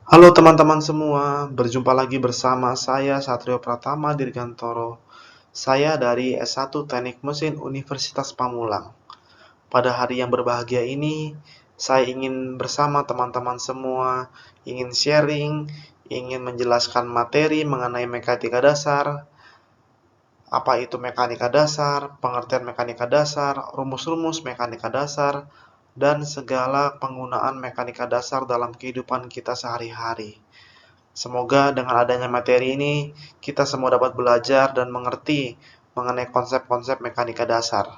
Halo teman-teman semua, berjumpa lagi bersama saya Satrio Pratama Dirgantoro. Saya dari S1 Teknik Mesin Universitas Pamulang. Pada hari yang berbahagia ini, saya ingin bersama teman-teman semua, ingin sharing, ingin menjelaskan materi mengenai mekanika dasar, apa itu mekanika dasar, pengertian mekanika dasar, rumus-rumus mekanika dasar, dan segala penggunaan mekanika dasar dalam kehidupan kita sehari-hari. Semoga dengan adanya materi ini, kita semua dapat belajar dan mengerti mengenai konsep-konsep mekanika dasar.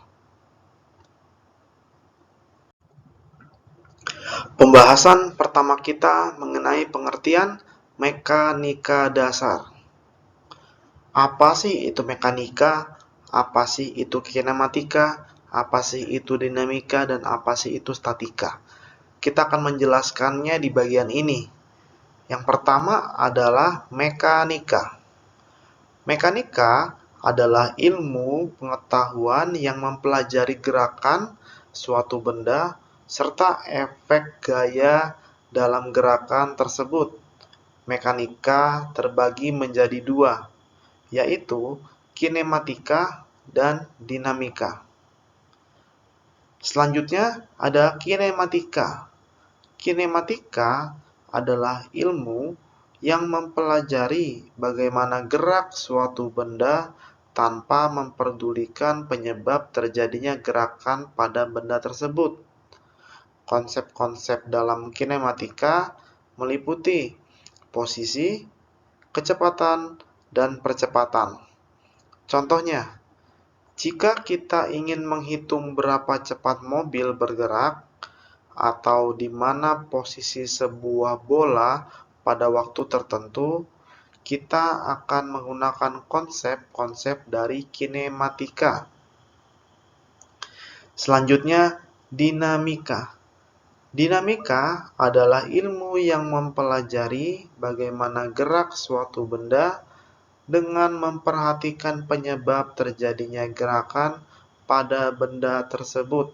Pembahasan pertama kita mengenai pengertian mekanika dasar. Apa sih itu mekanika? Apa sih itu kinematika? Apa sih itu dinamika? Dan apa sih itu statika? Kita akan menjelaskannya di bagian ini. Yang pertama adalah mekanika. Mekanika adalah ilmu pengetahuan yang mempelajari gerakan suatu benda serta efek gaya dalam gerakan tersebut. Mekanika terbagi menjadi dua, yaitu kinematika dan dinamika. Selanjutnya ada kinematika. Kinematika adalah ilmu yang mempelajari bagaimana gerak suatu benda tanpa memperdulikan penyebab terjadinya gerakan pada benda tersebut. Konsep-konsep dalam kinematika meliputi posisi, kecepatan, dan percepatan. Contohnya, jika kita ingin menghitung berapa cepat mobil bergerak, atau di mana posisi sebuah bola pada waktu tertentu, kita akan menggunakan konsep-konsep dari kinematika. Selanjutnya, dinamika. Dinamika adalah ilmu yang mempelajari bagaimana gerak suatu benda dengan memperhatikan penyebab terjadinya gerakan pada benda tersebut.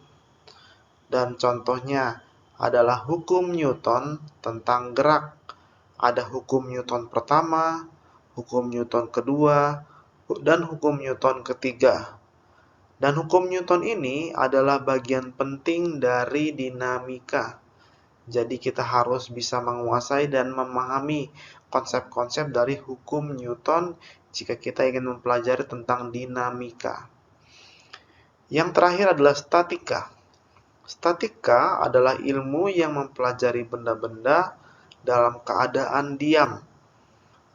Dan contohnya adalah hukum Newton tentang gerak. Ada hukum Newton pertama, hukum Newton kedua, dan hukum Newton ketiga. Dan hukum Newton ini adalah bagian penting dari dinamika. Jadi kita harus bisa menguasai dan memahami konsep-konsep dari hukum Newton jika kita ingin mempelajari tentang dinamika. Yang terakhir adalah statika. Statika adalah ilmu yang mempelajari benda-benda dalam keadaan diam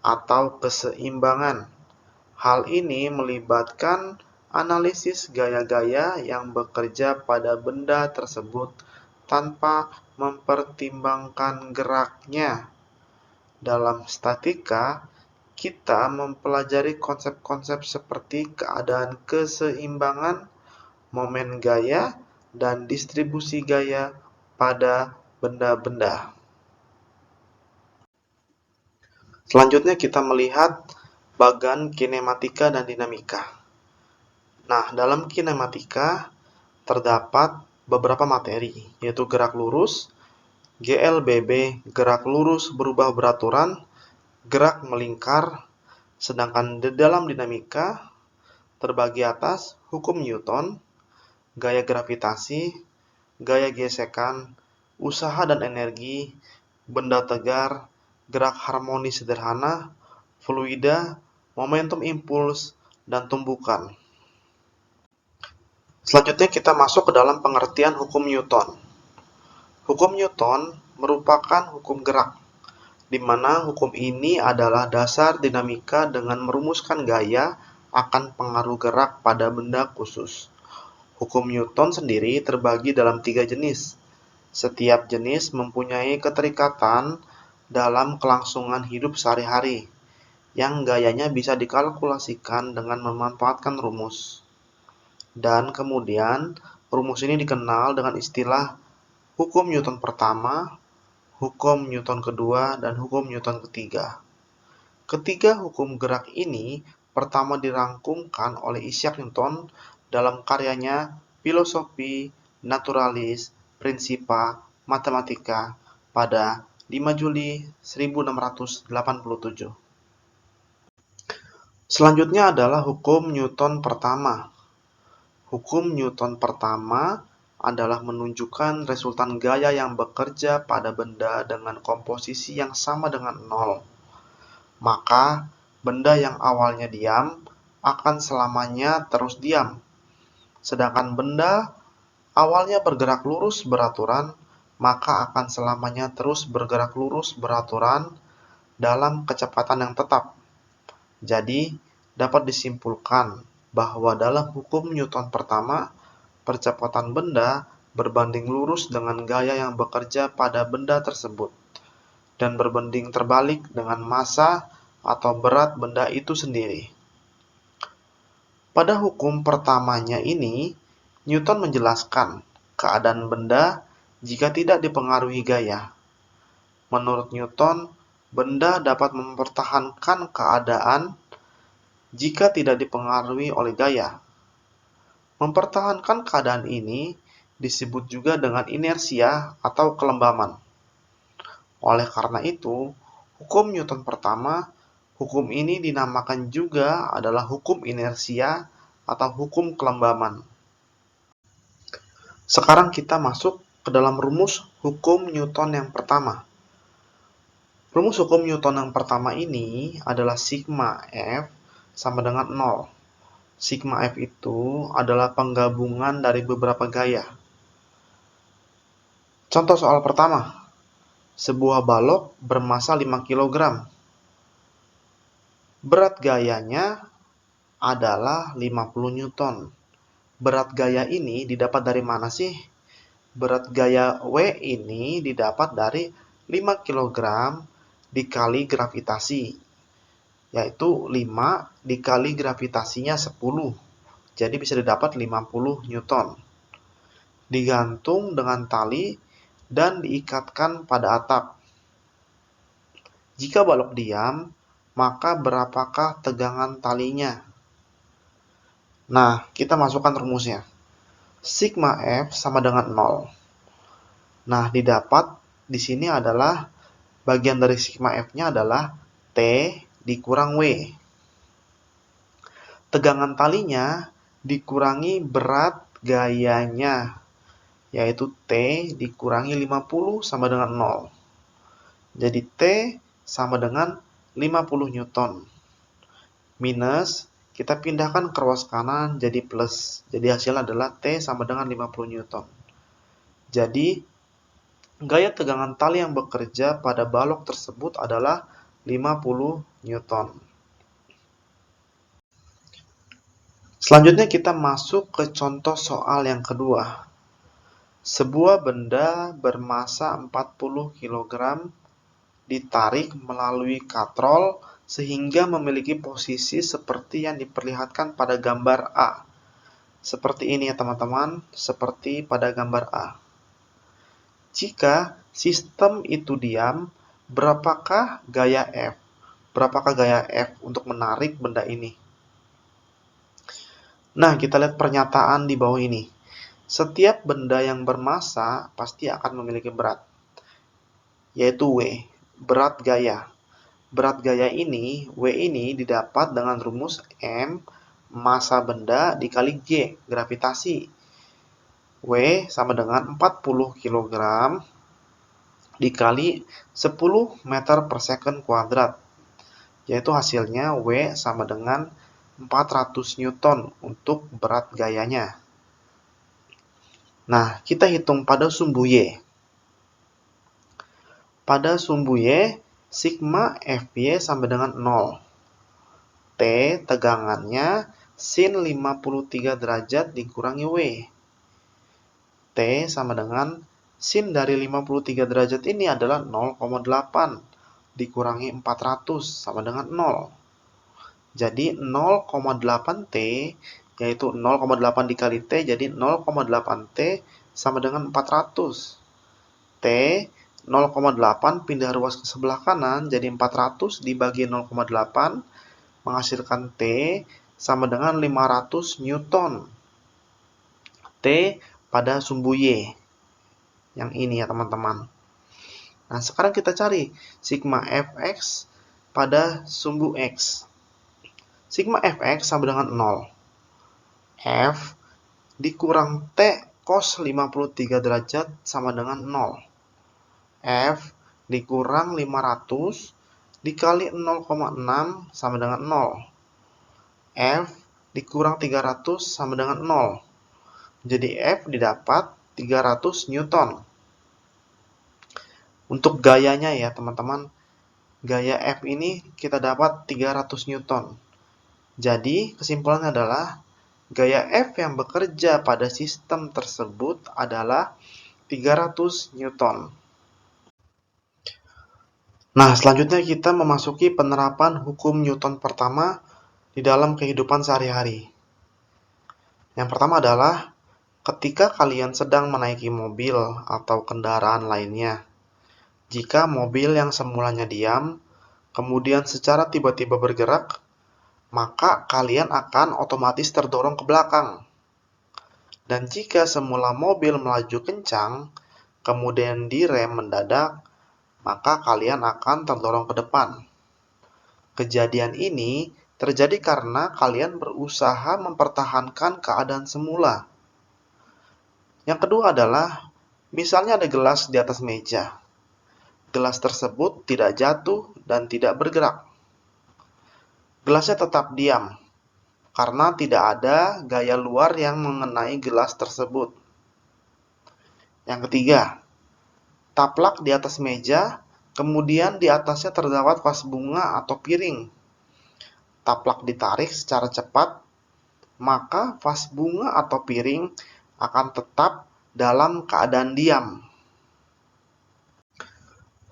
atau keseimbangan. Hal ini melibatkan analisis gaya-gaya yang bekerja pada benda tersebut tanpa mempertimbangkan geraknya. Dalam statika, kita mempelajari konsep-konsep seperti keadaan keseimbangan, momen gaya, dan distribusi gaya pada benda-benda. Selanjutnya kita melihat bagan kinematika dan dinamika. Nah, dalam kinematika terdapat beberapa materi, yaitu gerak lurus, GLBB, gerak lurus berubah beraturan, gerak melingkar, sedangkan di dalam dinamika terbagi atas hukum Newton, gaya gravitasi, gaya gesekan, usaha dan energi, benda tegar, gerak harmonis sederhana, fluida, momentum impuls, dan tumbukan. Selanjutnya kita masuk ke dalam pengertian hukum Newton. Hukum Newton merupakan hukum gerak, di mana hukum ini adalah dasar dinamika dengan merumuskan gaya akan pengaruh gerak pada benda khusus. Hukum Newton sendiri terbagi dalam 3 jenis. Setiap jenis mempunyai keterikatan dalam kelangsungan hidup sehari-hari, yang gayanya bisa dikalkulasikan dengan memanfaatkan rumus. Dan kemudian, rumus ini dikenal dengan istilah hukum Newton pertama, hukum Newton kedua, dan hukum Newton ketiga. Ketiga hukum gerak ini pertama dirangkumkan oleh Isaac Newton dalam karyanya Filosofi Naturalis Principia Mathematica pada 5 Juli 1687. Selanjutnya adalah hukum Newton pertama. Hukum Newton pertama adalah menunjukkan resultan gaya yang bekerja pada benda dengan komposisi yang sama dengan nol. Maka, benda yang awalnya diam akan selamanya terus diam. Sedangkan benda awalnya bergerak lurus beraturan, maka akan selamanya terus bergerak lurus beraturan dalam kecepatan yang tetap. Jadi, dapat disimpulkan bahwa dalam hukum Newton pertama, percepatan benda berbanding lurus dengan gaya yang bekerja pada benda tersebut, dan berbanding terbalik dengan massa atau berat benda itu sendiri. Pada hukum pertamanya ini, Newton menjelaskan keadaan benda jika tidak dipengaruhi gaya. Menurut Newton, benda dapat mempertahankan keadaan jika tidak dipengaruhi oleh gaya. Mempertahankan keadaan ini disebut juga dengan inersia atau kelembaman. Oleh karena itu, hukum Newton pertama, hukum ini dinamakan juga adalah hukum inersia atau hukum kelembaman. Sekarang kita masuk ke dalam rumus hukum Newton yang pertama. Rumus hukum Newton yang pertama ini adalah sigma F sama dengan 0. Sigma F itu adalah penggabungan dari beberapa gaya. Contoh soal pertama. Sebuah balok bermassa 5 kg. Berat gayanya adalah 50 Newton. Berat gaya ini didapat dari mana sih? Berat gaya W ini didapat dari 5 kg dikali gravitasi, yaitu 5 dikali gravitasinya 10. Jadi bisa didapat 50 Newton. Digantung dengan tali dan diikatkan pada atap. Jika balok diam, maka berapakah tegangan talinya? Nah, kita masukkan rumusnya. Sigma F sama dengan 0. Nah, didapat di sini adalah bagian dari sigma F-nya adalah T dikurang W. Tegangan talinya dikurangi berat gayanya, yaitu T dikurangi 50 sama dengan 0. Jadi T sama dengan 50 Newton. Minus, kita pindahkan ke ruas kanan jadi plus. Jadi hasil adalah T sama dengan 50 Newton. Jadi, gaya tegangan tali yang bekerja pada balok tersebut adalah 50 Newton. Selanjutnya kita masuk ke contoh soal yang kedua. Sebuah benda bermassa 40 kg ditarik melalui katrol sehingga memiliki posisi seperti yang diperlihatkan pada gambar A. Seperti ini ya teman-teman, seperti pada gambar A. Jika sistem itu diam, berapakah gaya F? Berapakah gaya F untuk menarik benda ini? Nah, kita lihat pernyataan di bawah ini. Setiap benda yang bermassa pasti akan memiliki berat, yaitu W, berat gaya. Berat gaya ini, W ini didapat dengan rumus M, massa benda dikali G, gravitasi. W sama dengan 40 kg dikali 10 meter per second kuadrat. Yaitu hasilnya W sama dengan 400 Newton untuk berat gayanya. Nah, kita hitung pada sumbu Y. Pada sumbu Y, sigma Fy sama dengan 0. T tegangannya sin 53 derajat dikurangi W. T sama dengan sin dari 53 derajat ini adalah 0,8 dikurangi 400 sama dengan 0. Jadi 0,8 T yaitu 0,8 dikali T jadi 0,8 T sama dengan 400. T 0,8 pindah ruas ke sebelah kanan jadi 400 dibagi 0,8 menghasilkan T sama dengan 500 Newton. T pada sumbu Y. Yang ini ya teman-teman. Nah, sekarang kita cari sigma Fx pada sumbu X. Sigma Fx sama dengan 0. F dikurang T cos 53 derajat sama dengan 0. F dikurang 500 dikali 0,6 sama dengan 0. F dikurang 300 sama dengan 0. Jadi F didapat 300 Newton. Untuk gayanya ya teman-teman, gaya F ini kita dapat 300 Newton. Jadi kesimpulannya adalah gaya F yang bekerja pada sistem tersebut adalah 300 Newton. Nah, selanjutnya kita memasuki penerapan hukum Newton pertama di dalam kehidupan sehari-hari. Yang pertama adalah ketika kalian sedang menaiki mobil atau kendaraan lainnya. Jika mobil yang semulanya diam, kemudian secara tiba-tiba bergerak, maka kalian akan otomatis terdorong ke belakang. Dan jika semula mobil melaju kencang, kemudian direm mendadak, maka kalian akan terdorong ke depan. Kejadian ini terjadi karena kalian berusaha mempertahankan keadaan semula. Yang kedua adalah, misalnya ada gelas di atas meja. Gelas tersebut tidak jatuh dan tidak bergerak. Gelasnya tetap diam, karena tidak ada gaya luar yang mengenai gelas tersebut. Yang ketiga, taplak di atas meja, kemudian di atasnya terdapat vas bunga atau piring. Taplak ditarik secara cepat, maka vas bunga atau piring akan tetap dalam keadaan diam.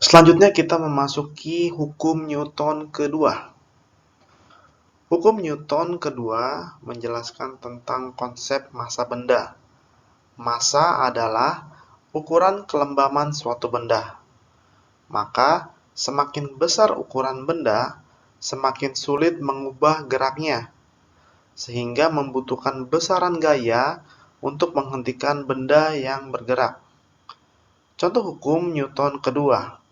Selanjutnya kita memasuki hukum Newton kedua. Hukum Newton kedua menjelaskan tentang konsep massa benda. Massa adalah ukuran kelembaman suatu benda. Maka, semakin besar ukuran benda, semakin sulit mengubah geraknya, sehingga membutuhkan besaran gaya untuk menghentikan benda yang bergerak. Contoh hukum Newton kedua,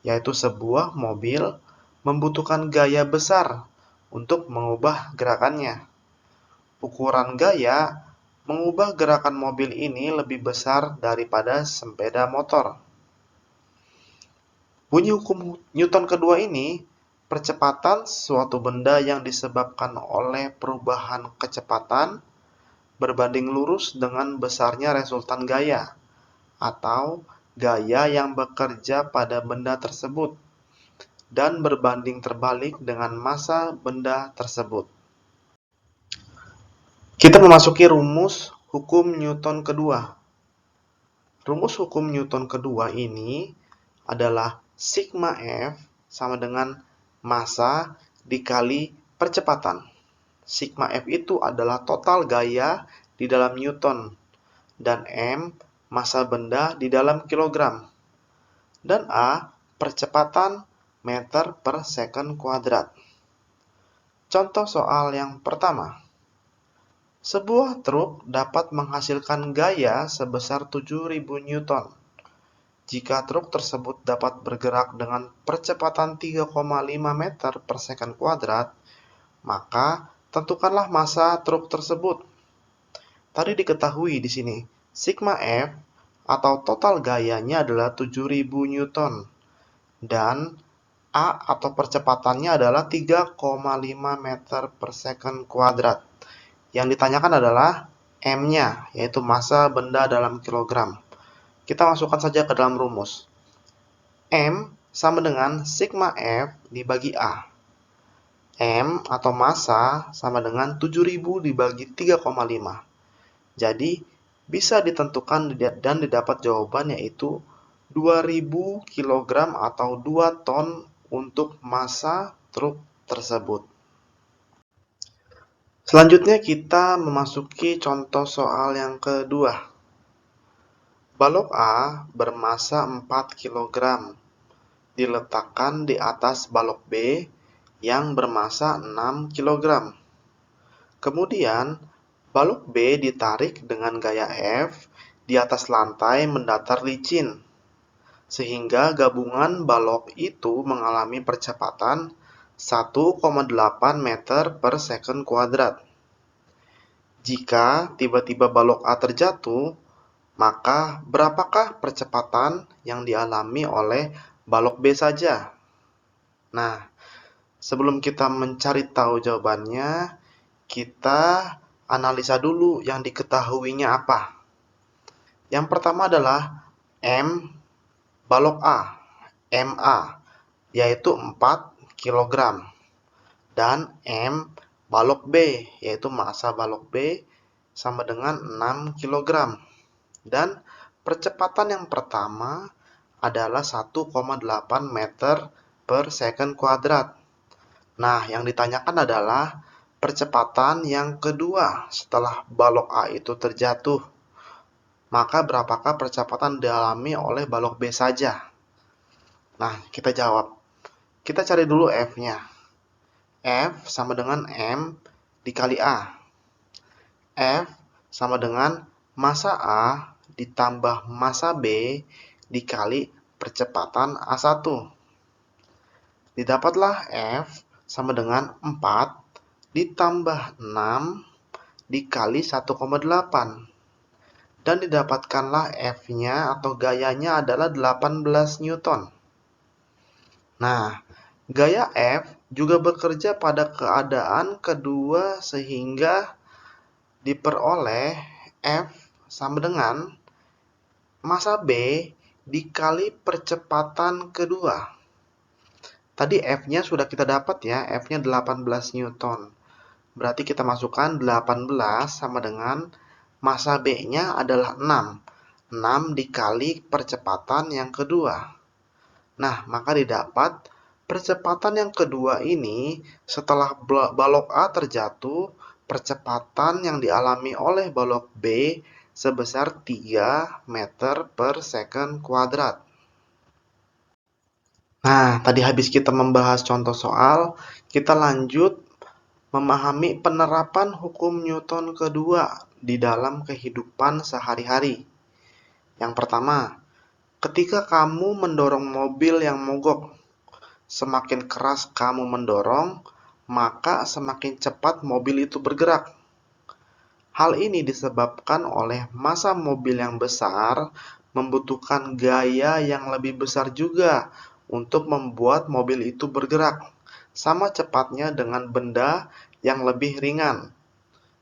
yaitu sebuah mobil membutuhkan gaya besar untuk mengubah gerakannya. Ukuran gaya mengubah gerakan mobil ini lebih besar daripada sepeda motor. Bunyi hukum Newton kedua ini, percepatan suatu benda yang disebabkan oleh perubahan kecepatan berbanding lurus dengan besarnya resultan gaya, atau gaya yang bekerja pada benda tersebut, dan berbanding terbalik dengan massa benda tersebut. Kita memasuki rumus hukum Newton kedua. Rumus hukum Newton kedua ini adalah sigma F sama dengan massa dikali percepatan. Sigma F itu adalah total gaya di dalam Newton, dan M massa benda di dalam kilogram, dan A percepatan meter per second kuadrat. Contoh soal yang pertama. Sebuah truk dapat menghasilkan gaya sebesar 7.000 Newton. Jika truk tersebut dapat bergerak dengan percepatan 3,5 meter per second kuadrat, maka tentukanlah massa truk tersebut. Tadi diketahui di sini, sigma F atau total gayanya adalah 7.000 Newton, dan A atau percepatannya adalah 3,5 meter per second kuadrat. Yang ditanyakan adalah M-nya, yaitu massa benda dalam kilogram. Kita masukkan saja ke dalam rumus. M sama dengan sigma F dibagi A. M atau massa sama dengan 7.000 dibagi 3,5. Jadi, bisa ditentukan dan didapat jawaban yaitu 2.000 kg atau 2 ton untuk massa truk tersebut. Selanjutnya kita memasuki contoh soal yang kedua. Balok A bermassa 4 kg diletakkan di atas balok B yang bermassa 6 kg. Kemudian, balok B ditarik dengan gaya F di atas lantai mendatar licin. sehingga gabungan balok itu mengalami percepatan 1,8 meter per second kuadrat. Jika tiba-tiba balok A terjatuh, maka berapakah percepatan yang dialami oleh balok B saja? Nah, sebelum kita mencari tahu jawabannya, kita analisa dulu yang diketahuinya apa. Yang pertama adalah M balok A, MA, yaitu 4 kg. Dan M balok B, yaitu massa balok B sama dengan 6 kg. Dan percepatan yang pertama adalah 1,8 meter per second kuadrat. Nah, yang ditanyakan adalah percepatan yang kedua setelah balok A itu terjatuh. Maka berapakah percepatan dialami oleh balok B saja? Nah, kita jawab. Kita cari dulu F-nya. F sama dengan M dikali A. F sama dengan massa A ditambah massa B dikali percepatan A1. Didapatlah F sama dengan 4 ditambah 6 dikali 1,8. Dan didapatkanlah F-nya atau gayanya adalah 18 Newton. Nah, gaya F juga bekerja pada keadaan kedua sehingga diperoleh F sama dengan massa B dikali percepatan kedua. Tadi F-nya sudah kita dapat ya, F-nya 18 Newton. Berarti kita masukkan 18 sama dengan massa B-nya adalah 6. 6 dikali percepatan yang kedua. Nah, maka didapat percepatan yang kedua ini setelah balok A terjatuh, percepatan yang dialami oleh balok B sebesar 3 meter per second kuadrat. Nah, tadi habis kita membahas contoh soal, kita lanjut memahami penerapan hukum Newton kedua di dalam kehidupan sehari-hari. Yang pertama, ketika kamu mendorong mobil yang mogok, semakin keras kamu mendorong, maka semakin cepat mobil itu bergerak. Hal ini disebabkan oleh massa mobil yang besar membutuhkan gaya yang lebih besar juga untuk membuat mobil itu bergerak sama cepatnya dengan benda yang lebih ringan.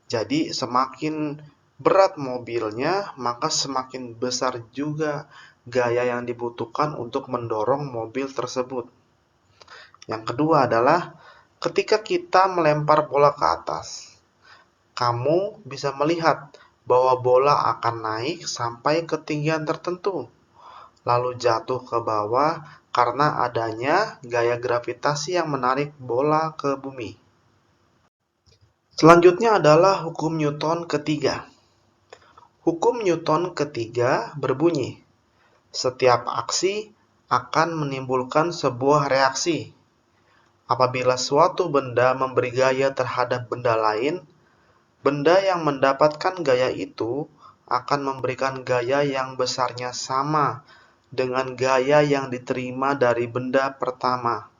Jadi semakin berat mobilnya, maka semakin besar juga gaya yang dibutuhkan untuk mendorong mobil tersebut. Yang kedua adalah ketika kita melempar bola ke atas, kamu bisa melihat bahwa bola akan naik sampai ketinggian tertentu, lalu jatuh ke bawah karena adanya gaya gravitasi yang menarik bola ke bumi. Selanjutnya adalah hukum Newton ketiga. Hukum Newton ketiga berbunyi, setiap aksi akan menimbulkan sebuah reaksi. Apabila suatu benda memberi gaya terhadap benda lain, benda yang mendapatkan gaya itu akan memberikan gaya yang besarnya sama dengan gaya yang diterima dari benda pertama,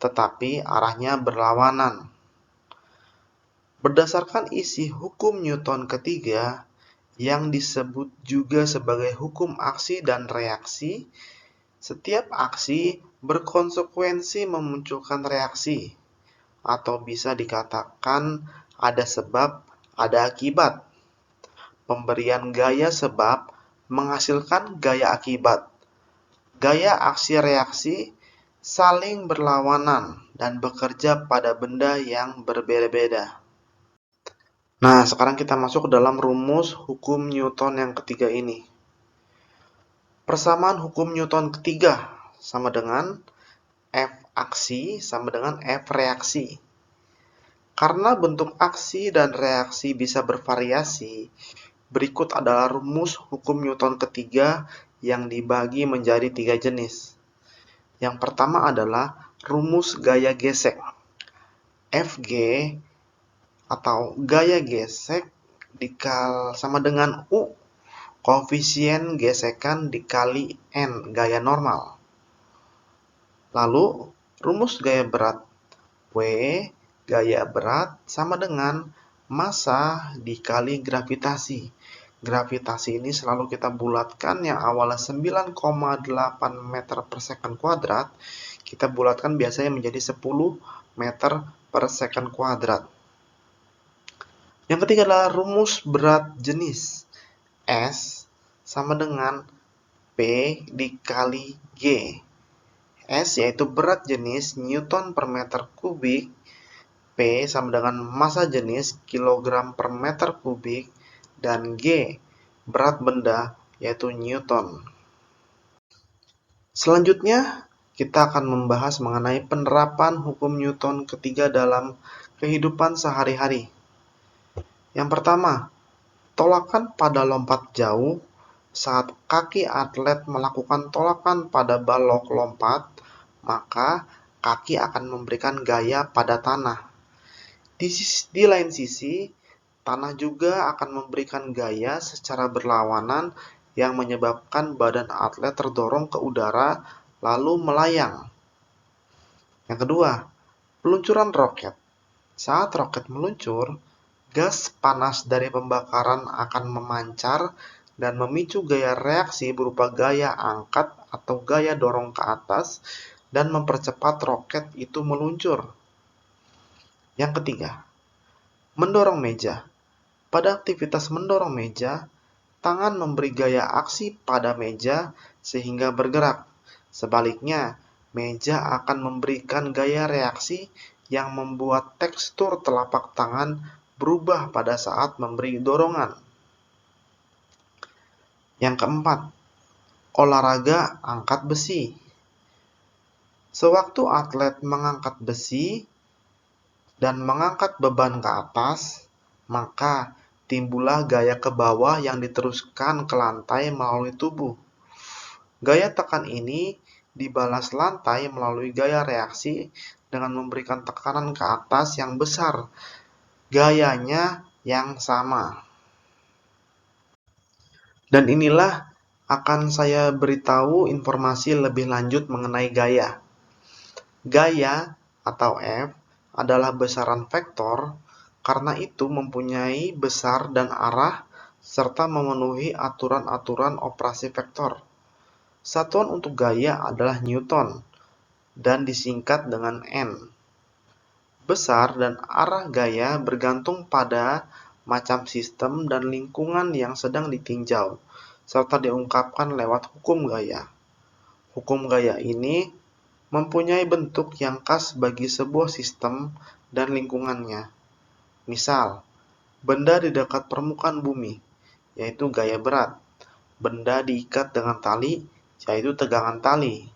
tetapi arahnya berlawanan. Berdasarkan isi hukum Newton ketiga, yang disebut juga sebagai hukum aksi dan reaksi, setiap aksi berkonsekuensi memunculkan reaksi, atau bisa dikatakan ada sebab, ada akibat. Pemberian gaya sebab menghasilkan gaya akibat. Gaya aksi reaksi saling berlawanan dan bekerja pada benda yang berbeda-beda. Nah, sekarang kita masuk ke dalam rumus hukum Newton yang ketiga ini. Persamaan hukum Newton ketiga sama dengan F aksi sama dengan F reaksi. Karena bentuk aksi dan reaksi bisa bervariasi, berikut adalah rumus hukum Newton ketiga yang dibagi menjadi 3 jenis. Yang pertama adalah rumus gaya gesek. Fg atau gaya gesek sama dengan U koefisien gesekan dikali N gaya normal. Lalu, rumus gaya berat W gaya berat sama dengan massa dikali gravitasi. Gravitasi ini selalu kita bulatkan, yang awalnya 9,8 meter per second kuadrat, kita bulatkan biasanya menjadi 10 meter per second kuadrat. Yang ketiga adalah rumus berat jenis S sama dengan P dikali G. S yaitu berat jenis Newton per meter kubik, P sama dengan massa jenis kilogram per meter kubik, dan G berat benda yaitu Newton. Selanjutnya kita akan membahas mengenai penerapan hukum Newton ketiga dalam kehidupan sehari-hari. Yang pertama, tolakan pada lompat jauh. Saat kaki atlet melakukan tolakan pada balok lompat, maka kaki akan memberikan gaya pada tanah. Di lain sisi, tanah juga akan memberikan gaya secara berlawanan yang menyebabkan badan atlet terdorong ke udara lalu melayang. Yang kedua, peluncuran roket. Saat roket meluncur, gas panas dari pembakaran akan memancar dan memicu gaya reaksi berupa gaya angkat atau gaya dorong ke atas dan mempercepat roket itu meluncur. Yang ketiga, mendorong meja. Pada aktivitas mendorong meja, tangan memberi gaya aksi pada meja sehingga bergerak. Sebaliknya, meja akan memberikan gaya reaksi yang membuat tekstur telapak tangan berubah pada saat memberi dorongan. Yang keempat, olahraga angkat besi. Sewaktu atlet mengangkat besi dan mengangkat beban ke atas, maka timbullah gaya ke bawah yang diteruskan ke lantai melalui tubuh. Gaya tekan ini dibalas lantai melalui gaya reaksi dengan memberikan tekanan ke atas yang besar. Gayanya yang sama. Dan inilah akan saya beritahu informasi lebih lanjut mengenai gaya. Gaya atau F adalah besaran vektor, karena itu mempunyai besar dan arah serta memenuhi aturan-aturan operasi vektor. Satuan untuk gaya adalah Newton dan disingkat dengan N. Besar dan arah gaya bergantung pada macam sistem dan lingkungan yang sedang ditinjau, serta diungkapkan lewat hukum gaya. Hukum gaya ini mempunyai bentuk yang khas bagi sebuah sistem dan lingkungannya. Misal, benda di dekat permukaan bumi, yaitu gaya berat. Benda diikat dengan tali, yaitu tegangan tali.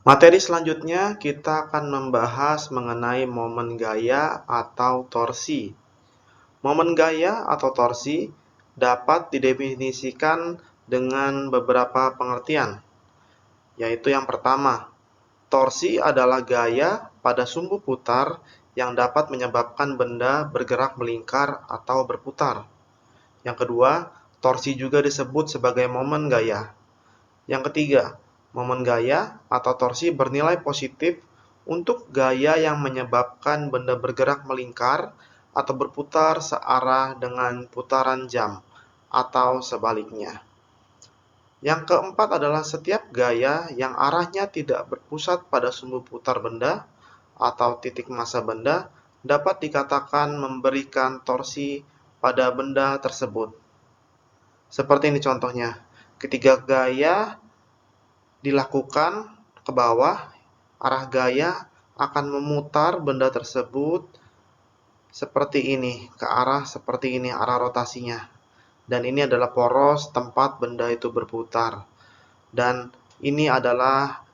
Materi selanjutnya kita akan membahas mengenai momen gaya atau torsi. Momen gaya atau torsi dapat didefinisikan dengan beberapa pengertian, yaitu yang pertama, torsi adalah gaya pada sumbu putar yang dapat menyebabkan benda bergerak melingkar atau berputar. Yang kedua, torsi juga disebut sebagai momen gaya. Yang ketiga, momen gaya atau torsi bernilai positif untuk gaya yang menyebabkan benda bergerak melingkar atau berputar searah dengan putaran jam, atau sebaliknya. Yang keempat adalah setiap gaya yang arahnya tidak berpusat pada sumbu putar benda atau titik massa benda dapat dikatakan memberikan torsi pada benda tersebut. Seperti ini contohnya, ketika gaya dilakukan ke bawah, arah gaya akan memutar benda tersebut seperti ini, ke arah seperti ini arah rotasinya. Dan ini adalah poros tempat benda itu berputar. Dan ini adalah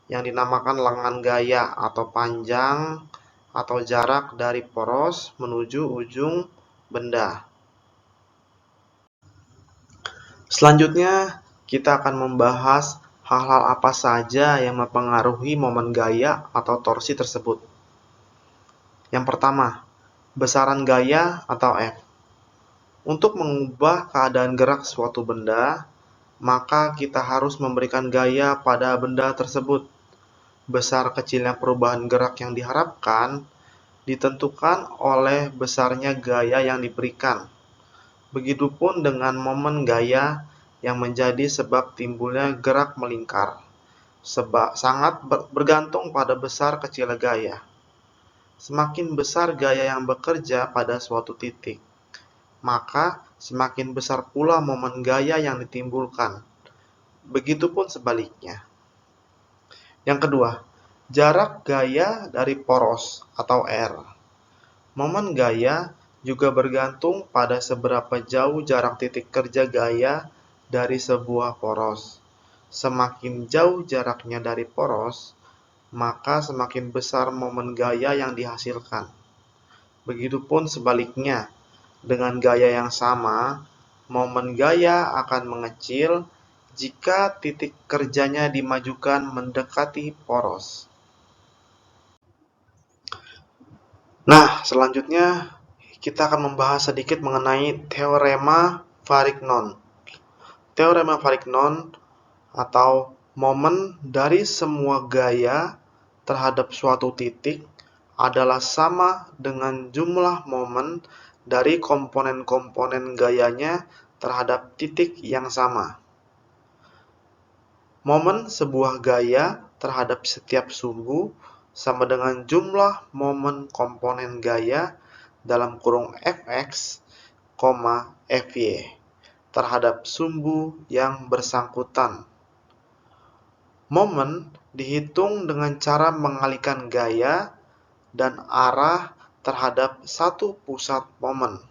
yang dinamakan lengan gaya atau panjang atau jarak dari poros menuju ujung benda. Selanjutnya, kita akan membahas hal-hal apa saja yang mempengaruhi momen gaya atau torsi tersebut. Yang pertama, besaran gaya atau F. Untuk mengubah keadaan gerak suatu benda, maka kita harus memberikan gaya pada benda tersebut. Besar kecilnya perubahan gerak yang diharapkan ditentukan oleh besarnya gaya yang diberikan. Begitupun dengan momen gaya yang menjadi sebab timbulnya gerak melingkar. Sangat bergantung pada besar kecil gaya. Semakin besar gaya yang bekerja pada suatu titik, maka semakin besar pula momen gaya yang ditimbulkan. Begitupun sebaliknya. Yang kedua, jarak gaya dari poros atau R. Momen gaya juga bergantung pada seberapa jauh jarak titik kerja gaya dari sebuah poros. Semakin jauh jaraknya dari poros, maka semakin besar momen gaya yang dihasilkan. Begitupun sebaliknya, dengan gaya yang sama, momen gaya akan mengecil jika titik kerjanya dimajukan mendekati poros. Nah, selanjutnya kita akan membahas sedikit mengenai teorema Varignon. Teorema Varignon atau momen dari semua gaya terhadap suatu titik adalah sama dengan jumlah momen dari komponen-komponen gayanya terhadap titik yang sama. Momen sebuah gaya terhadap setiap sumbu sama dengan jumlah momen komponen gaya dalam kurung Fx, Fy terhadap sumbu yang bersangkutan. Momen dihitung dengan cara mengalihkan gaya dan arah terhadap satu pusat momen,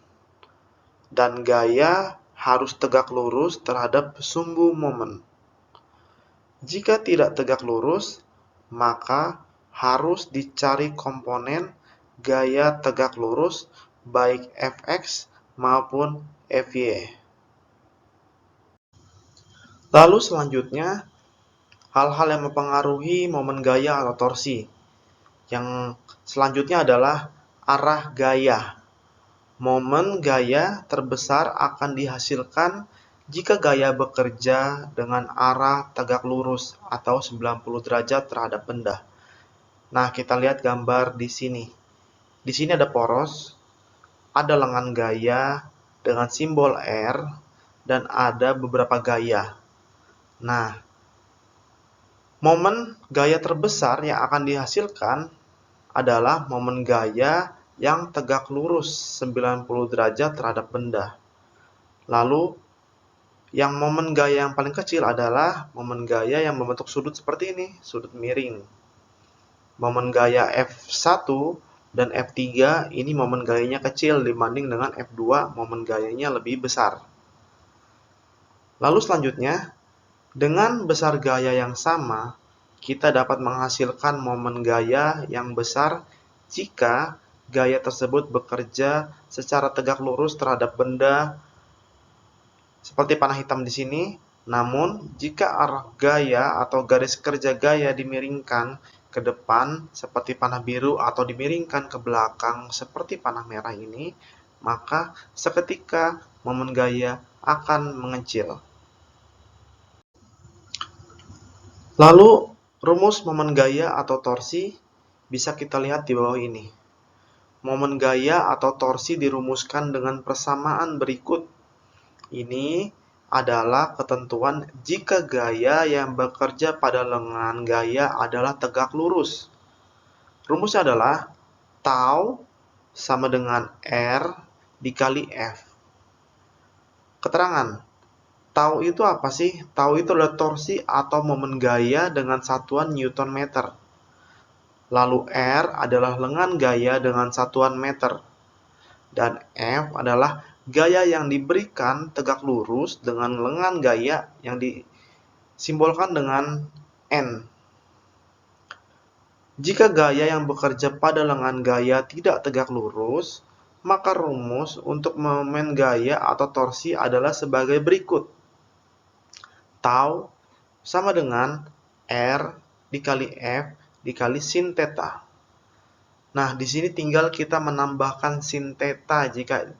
dan gaya harus tegak lurus terhadap sumbu momen. Jika tidak tegak lurus, maka harus dicari komponen gaya tegak lurus baik Fx maupun Fy. Lalu selanjutnya, hal-hal yang mempengaruhi momen gaya atau torsi. Yang selanjutnya adalah arah gaya. Momen gaya terbesar akan dihasilkan jika gaya bekerja dengan arah tegak lurus atau 90 derajat terhadap benda. Nah, kita lihat gambar di sini. Di sini ada poros, ada lengan gaya dengan simbol R, dan ada beberapa gaya. Nah, momen gaya terbesar yang akan dihasilkan adalah momen gaya yang tegak lurus 90 derajat terhadap benda. Lalu, yang momen gaya yang paling kecil adalah momen gaya yang membentuk sudut seperti ini, sudut miring. Momen gaya F1 dan F3 ini momen gayanya kecil dibanding dengan F2, momen gayanya lebih besar. Lalu selanjutnya, dengan besar gaya yang sama, kita dapat menghasilkan momen gaya yang besar jika gaya tersebut bekerja secara tegak lurus terhadap benda seperti panah hitam di sini. Namun, jika arah gaya atau garis kerja gaya dimiringkan ke depan seperti panah biru atau dimiringkan ke belakang seperti panah merah ini, maka seketika momen gaya akan mengecil. Lalu, rumus momen gaya atau torsi bisa kita lihat di bawah ini. Momen gaya atau torsi dirumuskan dengan persamaan berikut. Ini adalah ketentuan jika gaya yang bekerja pada lengan gaya adalah tegak lurus. Rumusnya adalah tau sama dengan R dikali F. Keterangan, tau itu apa sih? Tau itu adalah torsi atau momen gaya dengan satuan Newton meter. Lalu R adalah lengan gaya dengan satuan meter. Dan F adalah gaya yang diberikan tegak lurus dengan lengan gaya yang disimbolkan dengan N. Jika gaya yang bekerja pada lengan gaya tidak tegak lurus, maka rumus untuk momen gaya atau torsi adalah sebagai berikut. Tau sama dengan R dikali F dikali sin theta. Nah, di sini tinggal kita menambahkan sin theta jika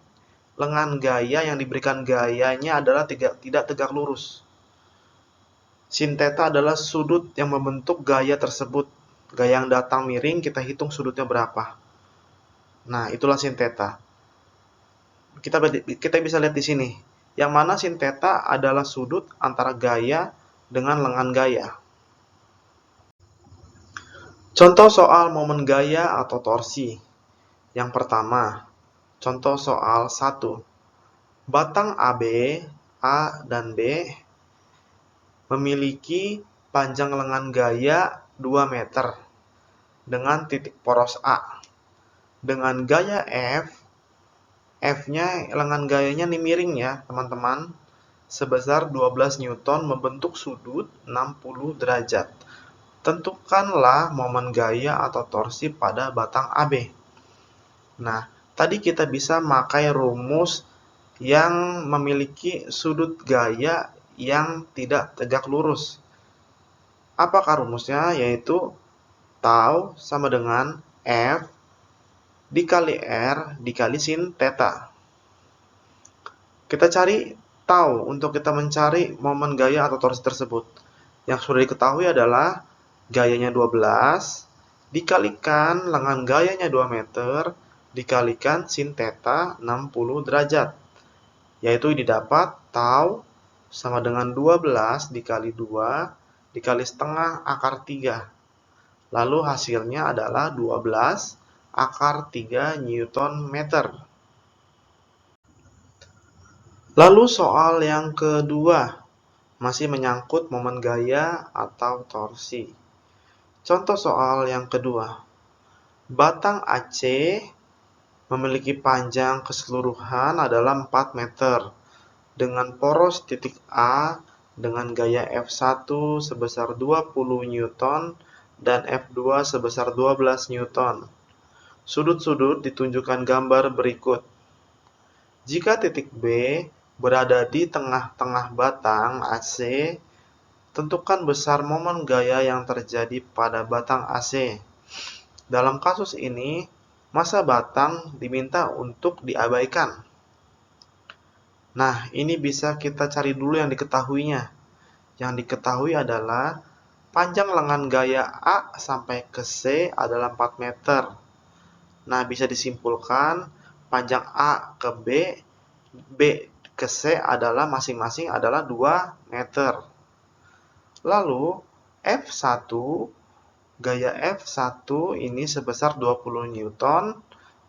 lengan gaya yang diberikan gayanya adalah tidak tegak lurus. Sin theta adalah sudut yang membentuk gaya tersebut. Gaya yang datang miring, kita hitung sudutnya berapa. Nah, itulah sin theta. Kita bisa lihat di sini. Yang mana sin theta adalah sudut antara gaya dengan lengan gaya. Contoh soal momen gaya atau torsi. Yang pertama, contoh soal 1. Batang AB, A dan B memiliki panjang lengan gaya 2 meter dengan titik poros A. Dengan gaya F-nya lengan gayanya ini miring ya teman-teman, sebesar 12 Newton membentuk sudut 60 derajat. Tentukanlah momen gaya atau torsi pada batang AB. Nah, tadi kita bisa pakai rumus yang memiliki sudut gaya yang tidak tegak lurus. Apakah rumusnya? Yaitu tau sama dengan F dikali R dikali sin theta. Kita cari tau untuk kita mencari momen gaya atau torsi tersebut. Yang sudah diketahui adalah gayanya 12 dikalikan lengan gayanya 2 meter dikalikan sin theta 60 derajat. Yaitu didapat tau sama dengan 12 dikali 2 dikali setengah akar 3. Lalu hasilnya adalah 12 akar 3 Newton meter. Lalu soal yang kedua, masih menyangkut momen gaya atau torsi. Contoh soal yang kedua. Batang AC memiliki panjang keseluruhan adalah 4 meter dengan poros titik A dengan gaya F1 sebesar 20 Newton dan F2 sebesar 12 Newton. Sudut-sudut ditunjukkan gambar berikut. Jika titik B berada di tengah-tengah batang AC, tentukan besar momen gaya yang terjadi pada batang AC. Dalam kasus ini, massa batang diminta untuk diabaikan. Nah, ini bisa kita cari dulu yang diketahuinya. Yang diketahui adalah panjang lengan gaya A sampai ke C adalah 4 meter. Nah, bisa disimpulkan panjang A ke B ke C adalah masing-masing adalah 2 meter. Lalu, F1, gaya F1 ini sebesar 20 Newton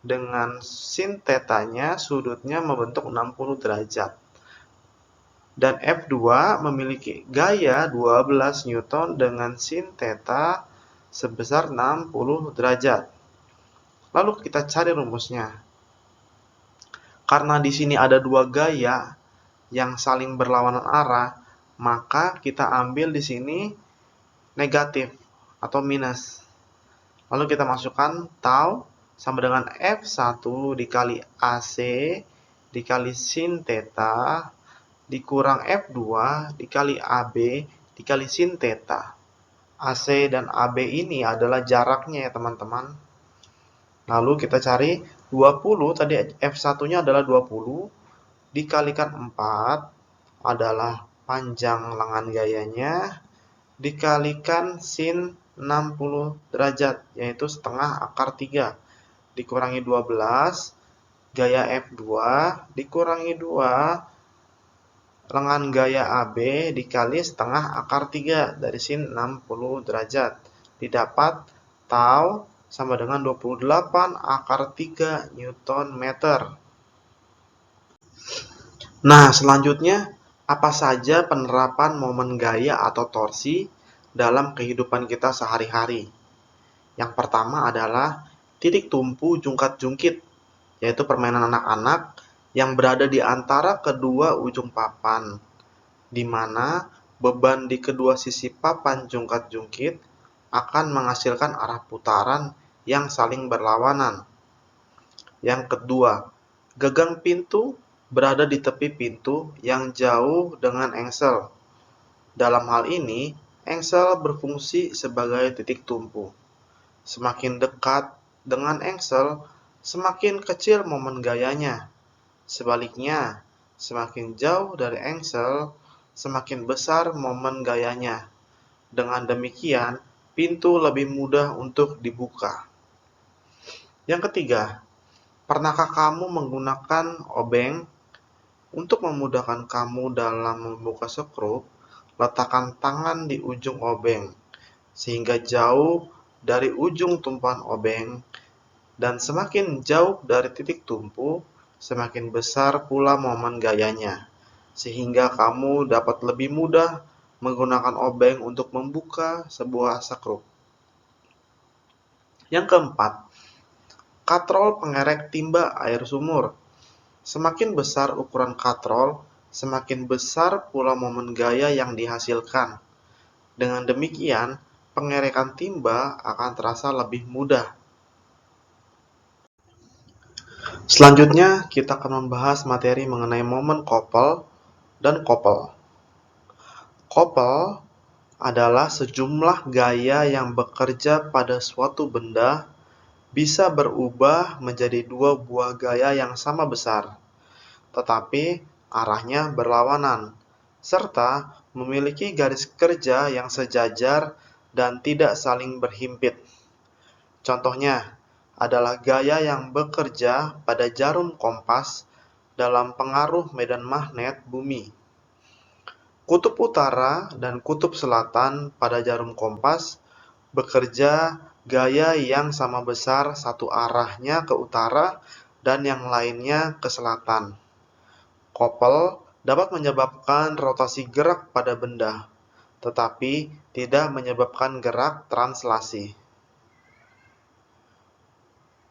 dengan sin theta-nya sudutnya membentuk 60 derajat. Dan F2 memiliki gaya 12 Newton dengan sin theta sebesar 60 derajat. Lalu kita cari rumusnya. Karena di sini ada dua gaya yang saling berlawanan arah, maka kita ambil di sini negatif atau minus. Lalu kita masukkan tau sama dengan F1 dikali AC dikali sin theta dikurang F2 dikali AB dikali sin theta. AC dan AB ini adalah jaraknya ya teman-teman. Lalu kita cari 20, tadi F1-nya adalah 20, dikalikan 4 adalah panjang lengan gayanya, dikalikan sin 60 derajat, yaitu setengah akar 3, dikurangi 12, gaya F2, dikurangi 2, lengan gaya AB dikali setengah akar 3 dari sin 60 derajat. Didapat tau sama dengan 28 akar 3 Newton meter. Nah, selanjutnya, apa saja penerapan momen gaya atau torsi dalam kehidupan kita sehari-hari? Yang pertama adalah titik tumpu jungkat-jungkit, yaitu permainan anak-anak yang berada di antara kedua ujung papan, di mana beban di kedua sisi papan jungkat-jungkit akan menghasilkan arah putaran yang saling berlawanan. Yang kedua, gagang pintu berada di tepi pintu yang jauh dengan engsel. Dalam hal ini, engsel berfungsi sebagai titik tumpu. Semakin dekat dengan engsel, semakin kecil momen gayanya. Sebaliknya, semakin jauh dari engsel, semakin besar momen gayanya. Dengan demikian, pintu lebih mudah untuk dibuka. Yang ketiga, pernahkah kamu menggunakan obeng? Untuk memudahkan kamu dalam membuka skrup, letakkan tangan di ujung obeng, sehingga jauh dari ujung tumpuan obeng, dan semakin jauh dari titik tumpu, semakin besar pula momen gayanya, sehingga kamu dapat lebih mudah menggunakan obeng untuk membuka sebuah skrup. Yang keempat, katrol pengerek timba air sumur. Semakin besar ukuran katrol, semakin besar pula momen gaya yang dihasilkan. Dengan demikian, pengerekan timba akan terasa lebih mudah. Selanjutnya, kita akan membahas materi mengenai momen couple dan couple. Couple adalah sejumlah gaya yang bekerja pada suatu benda bisa berubah menjadi dua buah gaya yang sama besar, tetapi arahnya berlawanan, serta memiliki garis kerja yang sejajar dan tidak saling berhimpit. Contohnya adalah gaya yang bekerja pada jarum kompas dalam pengaruh medan magnet bumi. Kutub utara dan kutub selatan pada jarum kompas bekerja gaya yang sama besar, satu arahnya ke utara dan yang lainnya ke selatan. Couple dapat menyebabkan rotasi gerak pada benda, tetapi tidak menyebabkan gerak translasi.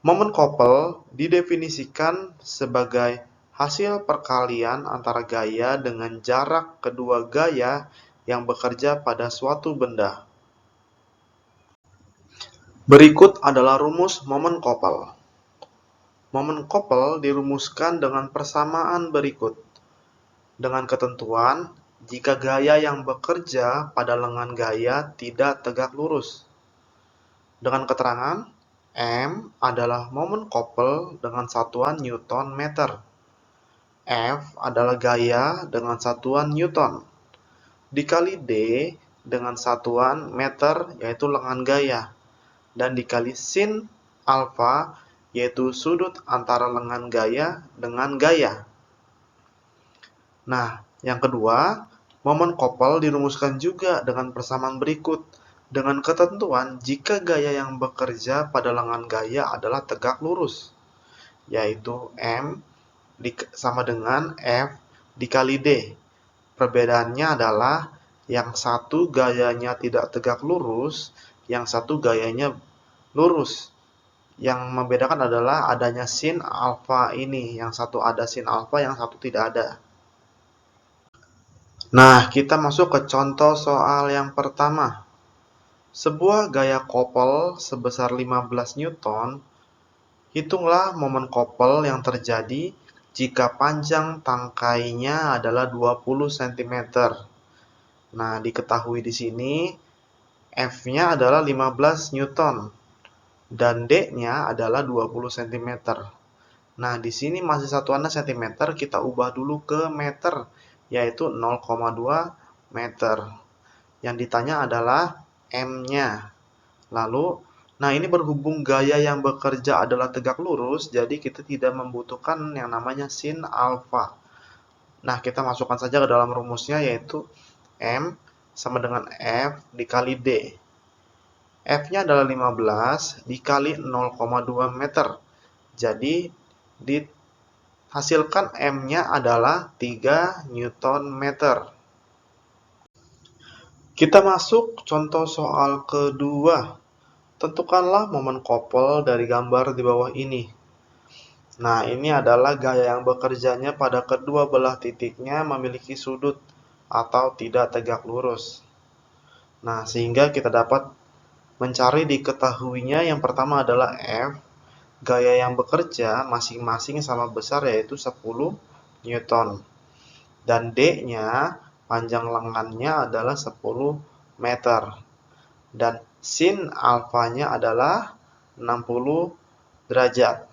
Momen couple didefinisikan sebagai hasil perkalian antara gaya dengan jarak kedua gaya yang bekerja pada suatu benda. Berikut adalah rumus momen couple. Momen couple dirumuskan dengan persamaan berikut. Dengan ketentuan, jika gaya yang bekerja pada lengan gaya tidak tegak lurus. Dengan keterangan, M adalah momen couple dengan satuan Newton meter. F adalah gaya dengan satuan Newton. Dikali D dengan satuan meter yaitu lengan gaya. Dan dikali sin alfa yaitu sudut antara lengan gaya dengan gaya. Nah, yang kedua, momen couple dirumuskan juga dengan persamaan berikut. Dengan ketentuan jika gaya yang bekerja pada lengan gaya adalah tegak lurus, yaitu M sama dengan F dikali D. Perbedaannya adalah yang satu gayanya tidak tegak lurus, yang satu gayanya lurus. Yang membedakan adalah adanya sin alfa ini, yang satu ada sin alfa, yang satu tidak ada. Nah, kita masuk ke contoh soal yang pertama. Sebuah gaya couple sebesar 15 Newton, hitunglah momen couple yang terjadi jika panjang tangkainya adalah 20 cm. Nah, diketahui di sini F-nya adalah 15 Newton dan D-nya adalah 20 cm. Nah, di sini masih satuannya cm, kita ubah dulu ke meter, yaitu 0,2 meter. Yang ditanya adalah M-nya. Lalu, nah ini berhubung gaya yang bekerja adalah tegak lurus, jadi kita tidak membutuhkan yang namanya sin alfa. Nah, kita masukkan saja ke dalam rumusnya, yaitu M sama dengan F dikali D. F-nya adalah 15 dikali 0,2 meter. Jadi, dihasilkan M-nya adalah 3 Newton meter. Kita masuk contoh soal kedua. Tentukanlah momen couple dari gambar di bawah ini. Nah, ini adalah gaya yang bekerjanya pada kedua belah titiknya memiliki sudut atau tidak tegak lurus. Nah, sehingga kita dapat mencari diketahuinya yang pertama adalah F. Gaya yang bekerja masing-masing sama besar yaitu 10 Newton. Dan D-nya panjang lengannya adalah 10 meter. Dan sin alfanya adalah 60 derajat.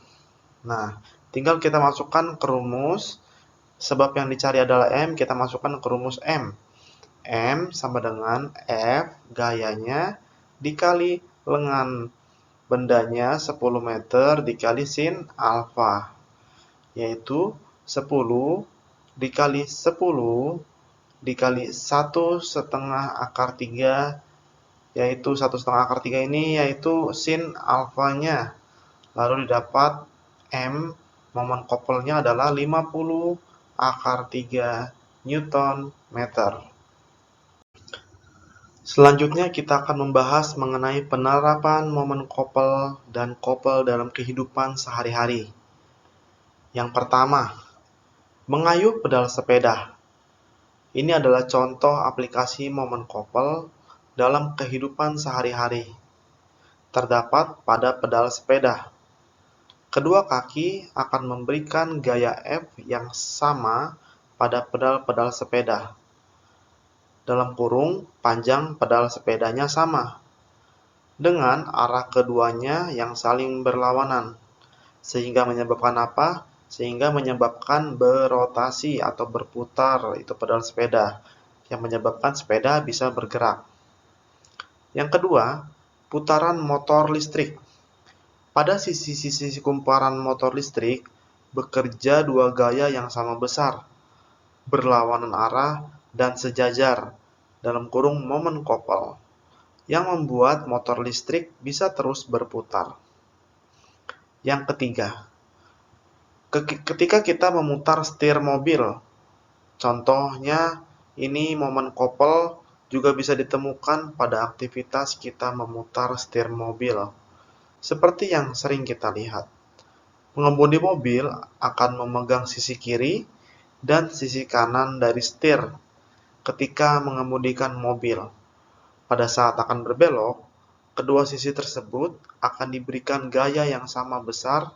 Nah, Tinggal kita masukkan ke rumus, sebab yang dicari adalah M, kita masukkan ke rumus M. M sama dengan F gayanya dikali lengan bendanya 10 meter dikali sin alfa, yaitu 10 dikali 10 dikali 1/2 akar 3, yaitu 1/2 akar 3 ini yaitu sin alfanya. Lalu didapat M, momen koppelnya adalah 50/3 Newton meter. Selanjutnya kita akan membahas mengenai penerapan momen koppel dan koppel dalam kehidupan sehari-hari. Yang pertama, mengayuh pedal sepeda. Ini adalah contoh aplikasi momen koppel dalam kehidupan sehari-hari. Terdapat pada pedal sepeda. Kedua kaki akan memberikan gaya F yang sama pada pedal-pedal sepeda. Dalam kurung, panjang pedal sepedanya sama, dengan arah keduanya yang saling berlawanan. Sehingga menyebabkan apa? Sehingga menyebabkan berotasi atau berputar itu pedal sepeda, yang menyebabkan sepeda bisa bergerak. Yang kedua, putaran motor listrik. Pada sisi-sisi kumparan motor listrik, bekerja dua gaya yang sama besar, berlawanan arah, dan sejajar, dalam kurung momen koppel, yang membuat motor listrik bisa terus berputar. Yang ketiga, ketika kita memutar setir mobil, contohnya ini momen koppel juga bisa ditemukan pada aktivitas kita memutar setir mobil. Seperti yang sering kita lihat, pengemudi mobil akan memegang sisi kiri dan sisi kanan dari setir ketika mengemudikan mobil. Pada saat akan berbelok, kedua sisi tersebut akan diberikan gaya yang sama besar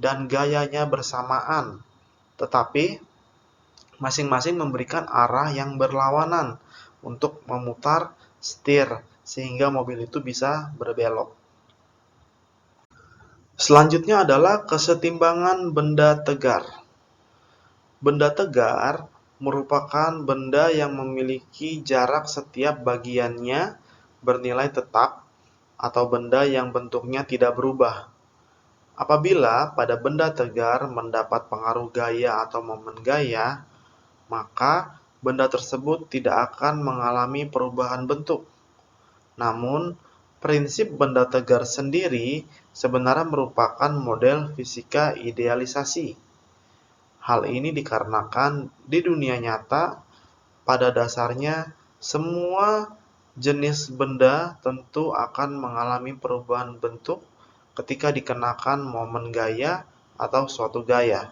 dan gayanya bersamaan, tetapi masing-masing memberikan arah yang berlawanan untuk memutar setir sehingga mobil itu bisa berbelok. Selanjutnya adalah kesetimbangan benda tegar. Benda tegar merupakan benda yang memiliki jarak setiap bagiannya bernilai tetap atau benda yang bentuknya tidak berubah. Apabila pada benda tegar mendapat pengaruh gaya atau momen gaya, maka benda tersebut tidak akan mengalami perubahan bentuk. Namun, prinsip benda tegar sendiri sebenarnya merupakan model fisika idealisasi. Hal ini dikarenakan di dunia nyata, pada dasarnya semua jenis benda tentu akan mengalami perubahan bentuk ketika dikenakan momen gaya atau suatu gaya.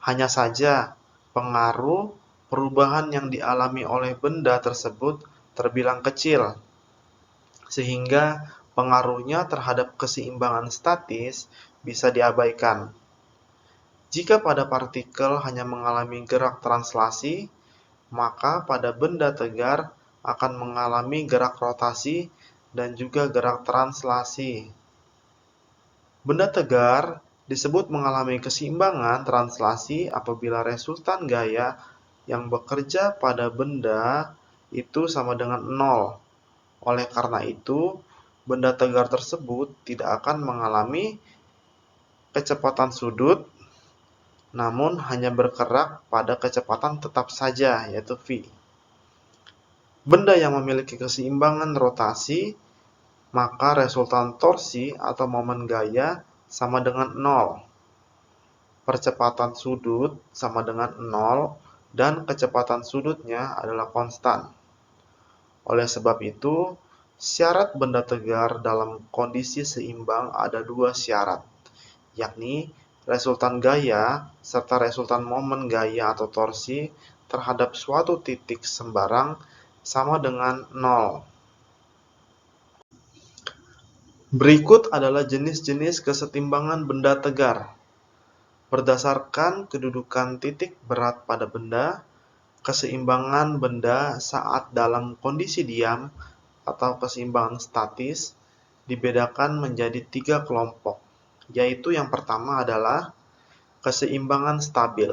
Hanya saja, pengaruh perubahan yang dialami oleh benda tersebut terbilang kecil, sehingga pengaruhnya terhadap keseimbangan statis bisa diabaikan. Jika pada partikel hanya mengalami gerak translasi, maka pada benda tegar akan mengalami gerak rotasi dan juga gerak translasi. Benda tegar disebut mengalami keseimbangan translasi apabila resultan gaya yang bekerja pada benda itu sama dengan 0. Oleh karena itu, benda tegar tersebut tidak akan mengalami kecepatan sudut, namun hanya bergerak pada kecepatan tetap saja, yaitu v. Benda yang memiliki keseimbangan rotasi, maka resultan torsi atau momen gaya sama dengan 0. Percepatan sudut sama dengan 0 dan kecepatan sudutnya adalah konstan. Oleh sebab itu, syarat benda tegar dalam kondisi seimbang ada dua syarat, yakni resultan gaya serta resultan momen gaya atau torsi terhadap suatu titik sembarang sama dengan 0. Berikut adalah jenis-jenis kesetimbangan benda tegar. Berdasarkan kedudukan titik berat pada benda, keseimbangan benda saat dalam kondisi diam atau keseimbangan statis dibedakan menjadi 3 kelompok. yaitu yang pertama adalah keseimbangan stabil.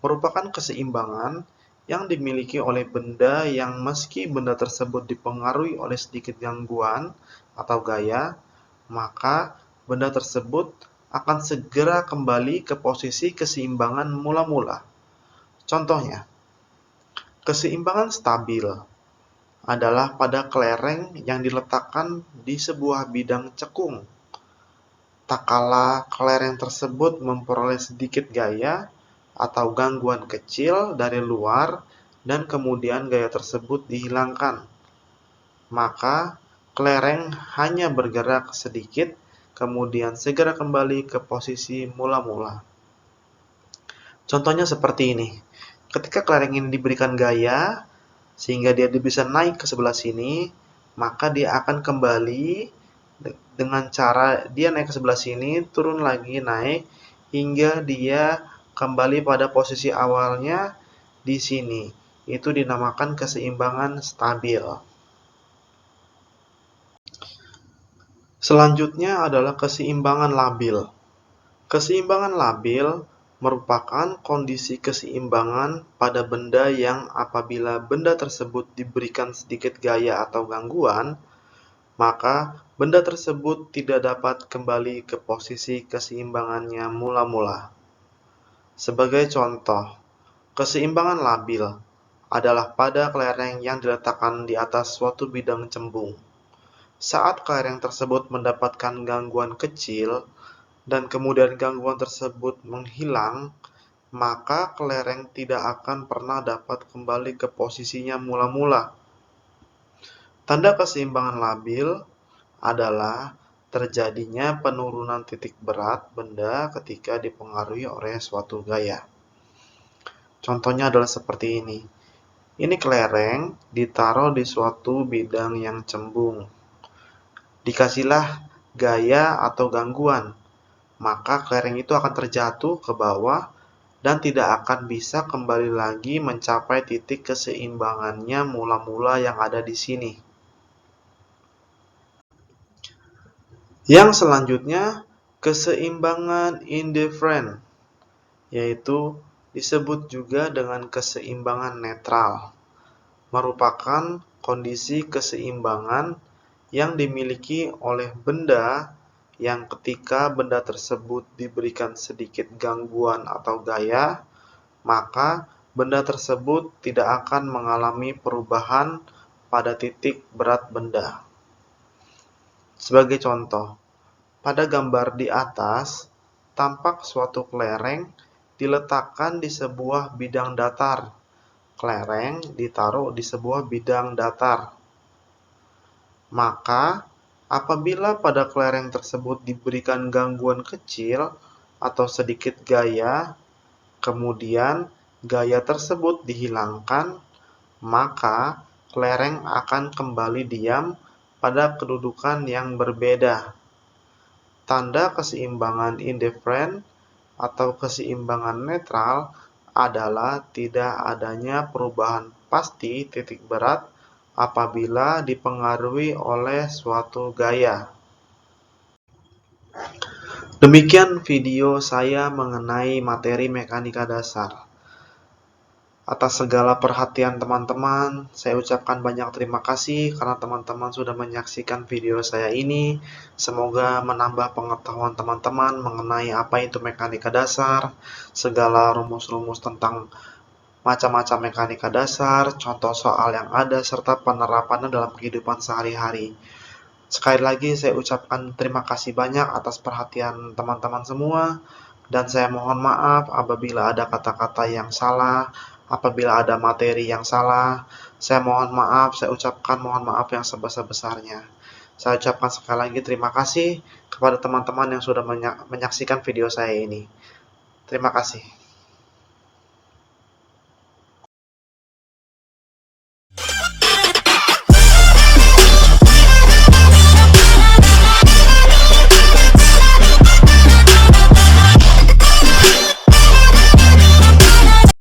Merupakan keseimbangan yang dimiliki oleh benda yang meski benda tersebut dipengaruhi oleh sedikit gangguan atau gaya, maka benda tersebut akan segera kembali ke posisi keseimbangan mula-mula. Contohnya, keseimbangan stabil adalah pada kelereng yang diletakkan di sebuah bidang cekung. Tak kala kelereng tersebut memperoleh sedikit gaya atau gangguan kecil dari luar dan kemudian gaya tersebut dihilangkan, maka kelereng hanya bergerak sedikit kemudian segera kembali ke posisi mula-mula. Contohnya seperti ini. Ketika kelereng ini diberikan gaya sehingga dia bisa naik ke sebelah sini, maka dia akan kembali dengan cara dia naik ke sebelah sini, turun lagi, naik, hingga dia kembali pada posisi awalnya di sini. Itu dinamakan keseimbangan stabil. Selanjutnya adalah keseimbangan labil. Keseimbangan labil merupakan kondisi keseimbangan pada benda yang apabila benda tersebut diberikan sedikit gaya atau gangguan, maka benda tersebut tidak dapat kembali ke posisi keseimbangannya mula-mula. Sebagai contoh, keseimbangan labil adalah pada kelereng yang diletakkan di atas suatu bidang cembung. Saat kelereng tersebut mendapatkan gangguan kecil, dan kemudian gangguan tersebut menghilang, maka kelereng tidak akan pernah dapat kembali ke posisinya mula-mula. Tanda keseimbangan labil adalah terjadinya penurunan titik berat benda ketika dipengaruhi oleh suatu gaya. Contohnya adalah seperti ini. Ini kelereng ditaruh di suatu bidang yang cembung. Dikasihlah gaya atau gangguan, maka kelereng itu akan terjatuh ke bawah dan tidak akan bisa kembali lagi mencapai titik keseimbangannya mula-mula yang ada di sini. Yang selanjutnya, keseimbangan indifferent, yaitu disebut juga dengan keseimbangan netral, merupakan kondisi keseimbangan yang dimiliki oleh benda yang ketika benda tersebut diberikan sedikit gangguan atau gaya, maka benda tersebut tidak akan mengalami perubahan pada titik berat benda. Sebagai contoh, pada gambar di atas, tampak suatu kelereng diletakkan di sebuah bidang datar. Kelereng ditaruh di sebuah bidang datar. Maka, apabila pada kelereng tersebut diberikan gangguan kecil atau sedikit gaya, kemudian gaya tersebut dihilangkan, maka kelereng akan kembali diam pada kedudukan yang berbeda. Tanda keseimbangan indifferent atau keseimbangan netral adalah tidak adanya perubahan pasti titik berat apabila dipengaruhi oleh suatu gaya. Demikian video saya mengenai materi mekanika dasar. Atas segala perhatian teman-teman, saya ucapkan banyak terima kasih karena teman-teman sudah menyaksikan video saya ini. Semoga menambah pengetahuan teman-teman mengenai apa itu mekanika dasar, segala rumus-rumus tentang macam-macam mekanika dasar, contoh soal yang ada, serta penerapannya dalam kehidupan sehari-hari. Sekali lagi saya ucapkan terima kasih banyak atas perhatian teman-teman semua, dan saya mohon maaf apabila ada kata-kata yang salah, apabila ada materi yang salah. Saya mohon maaf, saya ucapkan mohon maaf yang sebesar-besarnya. Saya ucapkan sekali lagi terima kasih kepada teman-teman yang sudah menyaksikan video saya ini. Terima kasih.